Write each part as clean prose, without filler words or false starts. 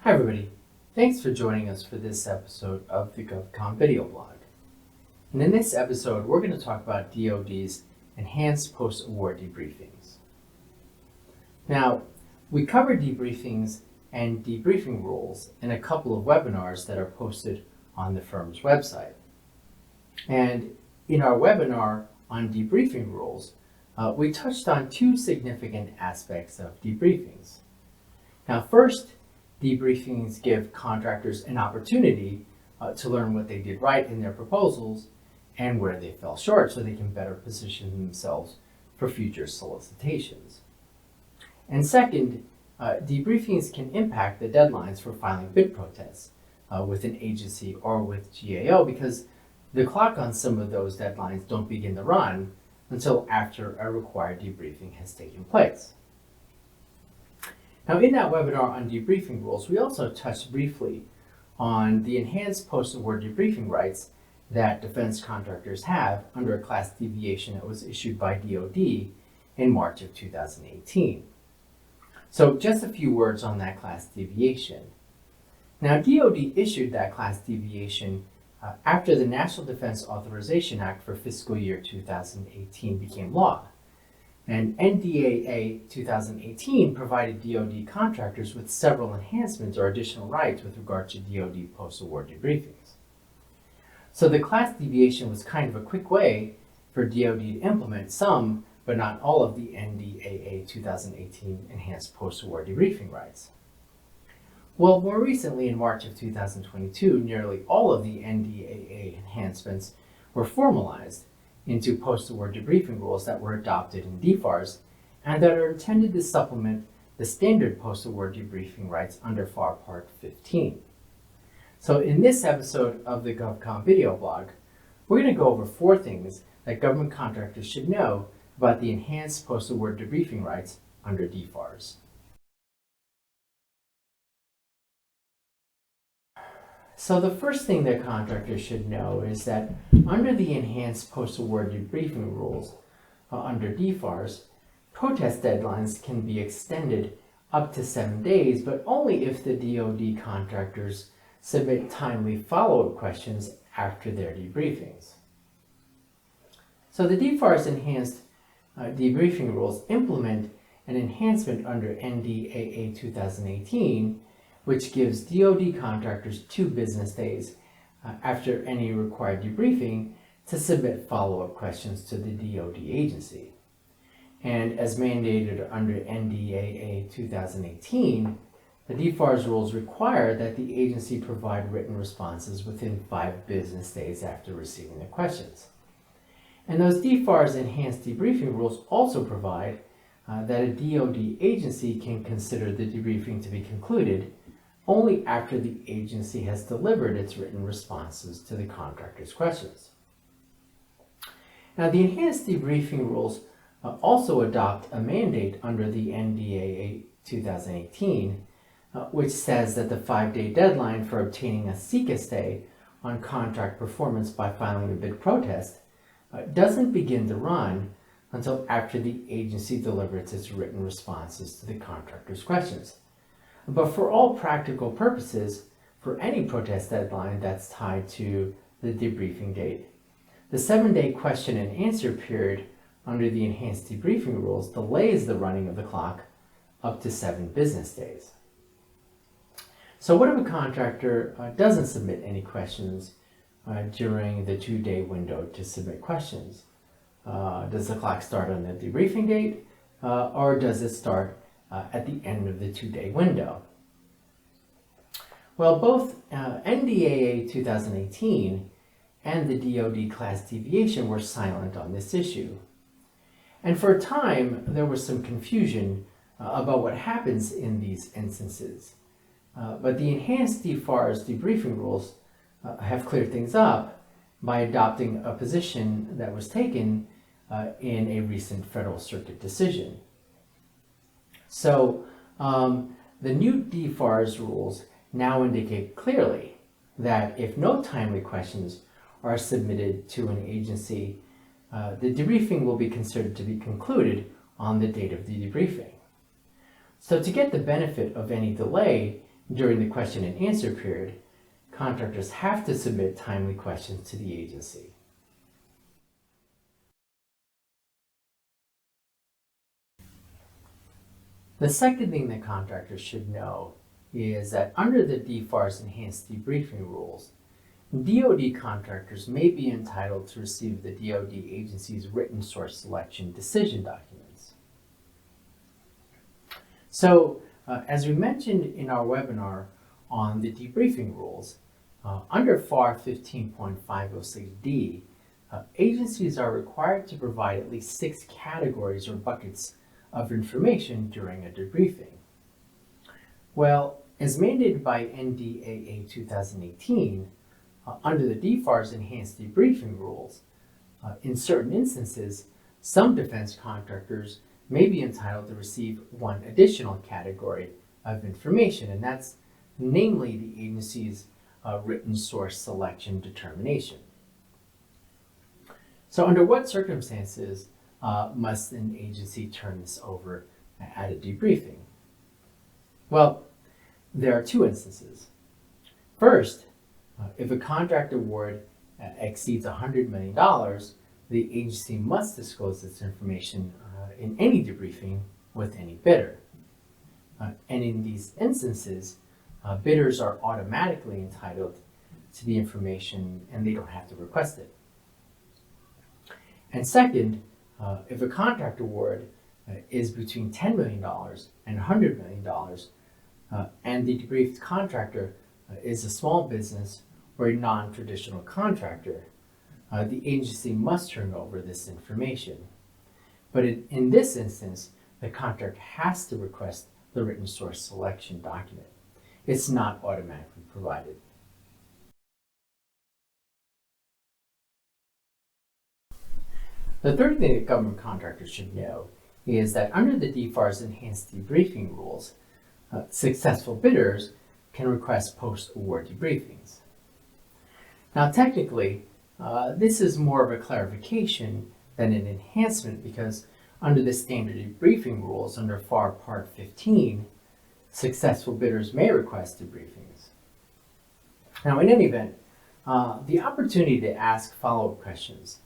Hi everybody, thanks for joining us for this episode of the GovCon Video Blog. And in this episode, we're going to talk about DoD's enhanced post-award debriefings. Now, we covered debriefings and debriefing rules in a couple of webinars that are posted on the firm's website. And in our webinar on debriefing rules, we touched on two significant aspects of debriefings. Now, first, debriefings give contractors an opportunity to learn what they did right in their proposals and where they fell short so they can better position themselves for future solicitations. And second, debriefings can impact the deadlines for filing bid protests with an agency or with GAO because the clock on some of those deadlines don't begin to run until after a required debriefing has taken place. Now, in that webinar on debriefing rules, we also touched briefly on the enhanced post-award debriefing rights that defense contractors have under a class deviation that was issued by DoD in March of 2018. So just a few words on that class deviation. Now, DoD issued that class deviation after the National Defense Authorization Act for Fiscal Year 2018 became law. And NDAA 2018 provided DoD contractors with several enhancements or additional rights with regard to DoD post-award debriefings. So the class deviation was kind of a quick way for DoD to implement some, but not all of the NDAA 2018 enhanced post-award debriefing rights. Well, more recently in March of 2022, nearly all of the NDAA enhancements were formalized into post-award debriefing rules that were adopted in DFARS and that are intended to supplement the standard post-award debriefing rights under FAR Part 15. So in this episode of the GovCon Video Blog, we're going to go over 4 things that government contractors should know about the enhanced post-award debriefing rights under DFARS. So the first thing that contractors should know is that under the enhanced post-award debriefing rules under DFARS, protest deadlines can be extended up to 7 days, but only if the DoD contractors submit timely follow-up questions after their debriefings. So the DFARS enhanced debriefing rules implement an enhancement under NDAA 2018, which gives DoD contractors 2 business days after any required debriefing to submit follow-up questions to the DoD agency. And as mandated under NDAA 2018, the DFARS rules require that the agency provide written responses within 5 business days after receiving the questions. And those DFARS enhanced debriefing rules also provide that a DoD agency can consider the debriefing to be concluded only after the agency has delivered its written responses to the contractor's questions. Now, the enhanced debriefing rules also adopt a mandate under the NDAA 2018, which says that the 5-day deadline for obtaining a SECA stay on contract performance by filing a bid protest doesn't begin to run until after the agency delivers its written responses to the contractor's questions. But for all practical purposes, for any protest deadline that's tied to the debriefing date, the 7-day question and answer period under the enhanced debriefing rules delays the running of the clock up to 7 business days. So what if a contractor doesn't submit any questions during the 2-day window to submit questions? Does the clock start on the debriefing date or does it start at the end of the 2-day window? Well, both NDAA 2018 and the DoD class deviation were silent on this issue. And for a time, there was some confusion about what happens in these instances. But the enhanced DFARS debriefing rules have cleared things up by adopting a position that was taken in a recent Federal Circuit decision. So the new DFARS rules now indicate clearly that if no timely questions are submitted to an agency, the debriefing will be considered to be concluded on the date of the debriefing. So to get the benefit of any delay during the question and answer period, contractors have to submit timely questions to the agency. The second thing that contractors should know is that under the DFARS enhanced debriefing rules, DoD contractors may be entitled to receive the DoD agency's written source selection decision documents. So, as we mentioned in our webinar on the debriefing rules, under FAR 15.506D, agencies are required to provide at least 6 categories or buckets of information during a debriefing. Well, as mandated by NDAA 2018, under the DFARS enhanced debriefing rules, in certain instances, some defense contractors may be entitled to receive one additional category of information, and that's namely the agency's written source selection determination. So under what circumstances must an agency turn this over at a debriefing? Well, there are 2 instances. First, if a contract award exceeds $100 million, the agency must disclose this information in any debriefing with any bidder. And in these instances, bidders are automatically entitled to the information and they don't have to request it. And second, if a contract award is between $10 million and $100 million, and the debriefed contractor is a small business or a non-traditional contractor, the agency must turn over this information. But in this instance, the contractor has to request the written source selection document. It's not automatically provided. The third thing that government contractors should know is that under the DFARS enhanced debriefing rules, successful bidders can request post-award debriefings. Now technically, this is more of a clarification than an enhancement because under the standard debriefing rules under FAR Part 15, successful bidders may request debriefings. Now in any event, the opportunity to ask follow-up questions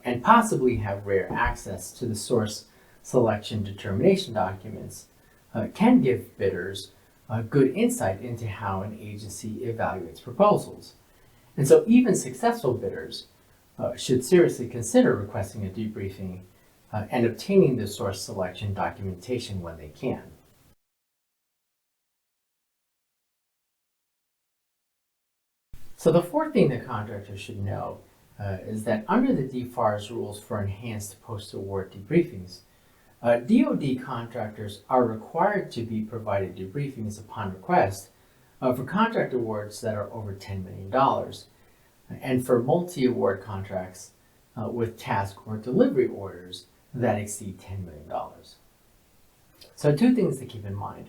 and possibly have rare access to the source selection determination documents can give bidders good insight into how an agency evaluates proposals. And so even successful bidders should seriously consider requesting a debriefing and obtaining the source selection documentation when they can. So the fourth thing that contractors should know is that under the DFARS rules for enhanced post-award debriefings, DoD contractors are required to be provided debriefings upon request for contract awards that are over $10 million and for multi-award contracts with task or delivery orders that exceed $10 million. So 2 things to keep in mind.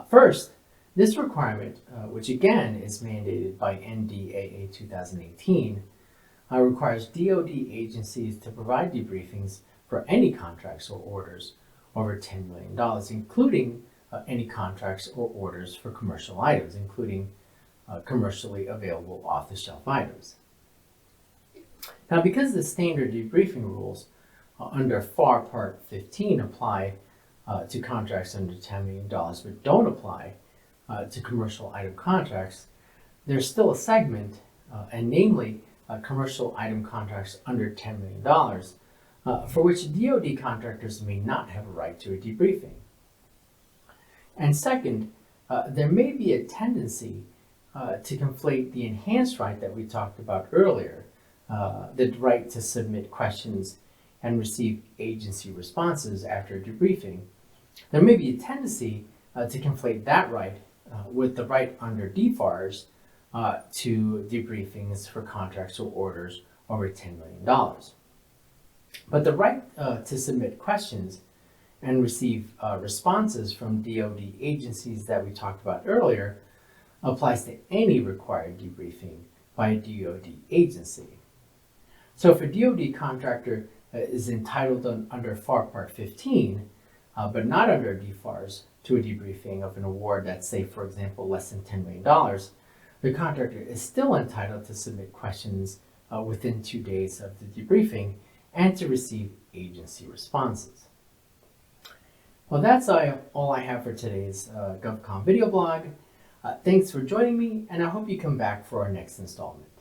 First, this requirement, which again is mandated by NDAA 2018, requires DoD agencies to provide debriefings for any contracts or orders over $10 million, including any contracts or orders for commercial items, including commercially available off-the-shelf items. Now, because the standard debriefing rules under FAR Part 15 apply to contracts under $10 million but don't apply to commercial item contracts, there's still a segment, and namely commercial item contracts under $10 million, for which DoD contractors may not have a right to a debriefing. And second, there may be a tendency to conflate the enhanced right that we talked about earlier, the right to submit questions and receive agency responses after a debriefing. There may be a tendency to conflate that right with the right under DFARS to debriefings for contracts or orders over $10 million. But the right to submit questions and receive responses from DoD agencies that we talked about earlier applies to any required debriefing by a DoD agency. So if a DoD contractor is entitled under FAR Part 15 but not under DFARS, to a debriefing of an award that's, say, for example, less than $10 million, the contractor is still entitled to submit questions within 2 days of the debriefing and to receive agency responses. Well, that's all I have for today's GovCon Video Blog. Thanks for joining me, and I hope you come back for our next installment.